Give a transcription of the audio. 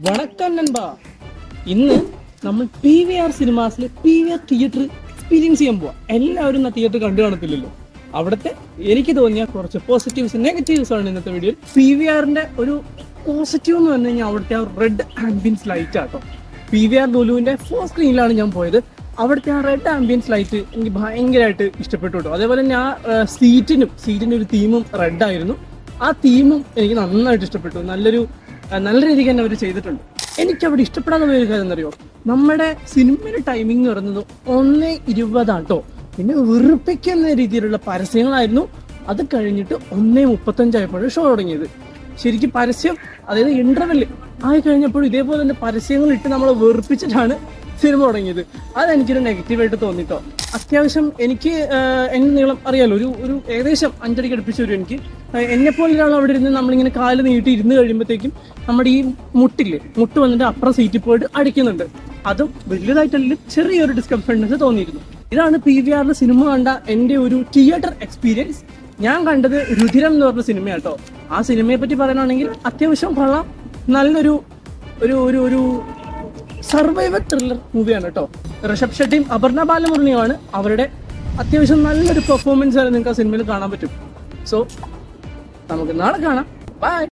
വണക്കം നൻപാ. ഇന്ന് നമ്മൾ PVR സിനിമാസിൽ PVR തിയേറ്റർ എക്സ്പീരിയൻസ് ചെയ്യാൻ പോവാ. എല്ലാവരും ആ തിയേറ്റർ കണ്ടു കാണത്തില്ലല്ലോ. അവിടുത്തെ എനിക്ക് തോന്നിയ കുറച്ച് പോസിറ്റീവ്സ് നെഗറ്റീവ്സ് ആണ് ഇന്നത്തെ വീഡിയോയിൽ. PVRന്റെ ഒരു പോസിറ്റീവ് എന്ന് പറഞ്ഞു കഴിഞ്ഞാൽ അവിടുത്തെ ആ റെഡ് ആംബിയൻസ് ലൈറ്റ് ആട്ടോ. PVR ലുലുവിന്റെ 4 സ്ക്രീനിലാണ് ഞാൻ പോയത്. അവിടുത്തെ ആ റെഡ് ആംബിയൻസ് ലൈറ്റ് എനിക്ക് ഭയങ്കരമായിട്ട് ഇഷ്ടപ്പെട്ടു കേട്ടോ. അതേപോലെ തന്നെ ആ സീറ്റിന് ഒരു തീമും റെഡ് ആയിരുന്നു. ആ തീമും എനിക്ക് നന്നായിട്ട് ഇഷ്ടപ്പെട്ടു. നല്ല രീതിക്ക് തന്നെ അവർ ചെയ്തിട്ടുണ്ട്. എനിക്കവിടെ ഇഷ്ടപ്പെടാതെ പോയ കാര്യം എന്നറിയോ, നമ്മുടെ സിനിമയുടെ ടൈമിംഗ് എന്ന് പറയുന്നത് 1:20 കേട്ടോ. പിന്നെ വെറുപ്പിക്കുന്ന രീതിയിലുള്ള പരസ്യങ്ങളായിരുന്നു. അത് കഴിഞ്ഞിട്ട് 1:35 ആയപ്പോഴും ഷോ തുടങ്ങിയത്. ശരിക്കും പരസ്യം, അതായത് ഇന്റർവെല് ആയി കഴിഞ്ഞപ്പോഴും ഇതേപോലെ തന്നെ പരസ്യങ്ങൾ ഇട്ട് നമ്മളെ വെറുപ്പിച്ചിട്ടാണ് സിനിമ തുടങ്ങിയത്. അതെനിക്കൊരു നെഗറ്റീവായിട്ട് തോന്നിട്ടോ. അത്യാവശ്യം എനിക്ക് എന്നെ നീളം അറിയാലോ, ഒരു ഏകദേശം 5 അടിക്ക് അടുപ്പിച്ച് വരും. എനിക്ക് എന്നെപ്പോലെ ഒരാൾ അവിടെ ഇരുന്ന് നമ്മളിങ്ങനെ കാല് നീട്ടി ഇരുന്ന് കഴിയുമ്പോഴത്തേക്കും നമ്മുടെ ഈ മുട്ട് വന്നിട്ട് അപ്പുറം സീറ്റിൽ പോയിട്ട് അടിക്കുന്നുണ്ട്. അതും വലിയതായിട്ടല്ല, ചെറിയൊരു ഡിസ്കംഫർട്ട്നെസ് തോന്നിയിരുന്നു. ഇതാണ് PVRൽ സിനിമ കണ്ട എൻ്റെ ഒരു തിയേറ്റർ എക്സ്പീരിയൻസ്. ഞാൻ കണ്ടത് രുധിരം എന്ന് പറഞ്ഞ സിനിമയാട്ടോ. ആ സിനിമയെ പറ്റി പറയുകയാണെങ്കിൽ അത്യാവശ്യം കൊള്ളാം. നല്ലൊരു ഒരു സർവൈവൽ ത്രില്ലർ മൂവിയാണ് കേട്ടോ. ഋഷഭ് ഷെട്ടിയും അപർണ ബാലമുരളിയുമാണ് അവരുടെ അത്യാവശ്യം നല്ലൊരു പെർഫോമൻസ് ആണ് നിങ്ങൾക്ക് ആ സിനിമയിൽ കാണാൻ പറ്റും. സോ നമുക്ക് നാളെ കാണാം. ബൈ.